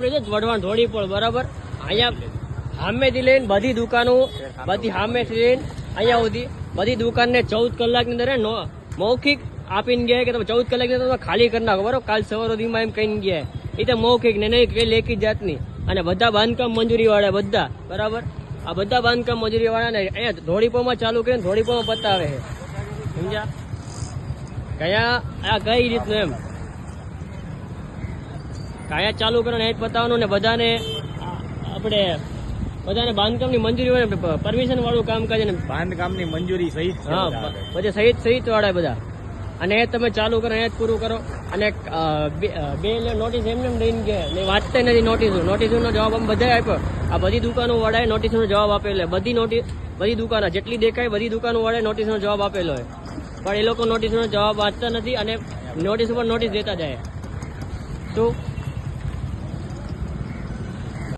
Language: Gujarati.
આપણે છે વઢવાણ ધોળીપોળ બરાબર અહીંયા સામેથી લઈને બધી દુકાનો બધી સામેથી લઈને અહીંયા સુધી બધી દુકાનને 14 કલાકની અંદર મૌખિક આપીને ગયા કે તમે 14 કલાકની અંદર ખાલી કરી નાખો બરોબર. કાલ સવાર સુધીમાં એમ કહીને ગયા એ તો મૌખિક ને નહીં કઈ લેખી જાતની. અને બધા બાંધકામ મંજૂરી વાળા બધા બરાબર આ બધા બાંધકામ મંજૂરી વાળા ને અહીંયા ધોળીપોળમાં ચાલુ કરીને ધોળીપોળમાં પતાવે છે સમજ્યા. કયા આ કઈ રીતનું એમ કાયા ચાલુ કરો ને એ જ પતાવવાનું ને બધાને આપણે બધાને બાંધકામની મંજૂરી હોય પરમિશન વાળું કામકાજ ને બાંધકામની મંજૂરી સહિત હા પછી સહિત વાળા બધા અને એ તમે ચાલુ કરો એ જ પૂરું કરો. અને બે નોટિસ એમને દઈને ગયા ને વાંચતા નથી નોટિસનો જવાબ આમ બધા આપ્યો. આ બધી દુકાનો વાળાએ નોટિસનો જવાબ આપેલો બધી દુકાનો જેટલી દેખાય બધી દુકાનો વાળાએ નોટિસનો જવાબ આપેલો હોય પણ એ લોકો નોટિસનો જવાબ વાંચતા નથી અને નોટિસ ઉપર નોટિસ દેતા જાય. શું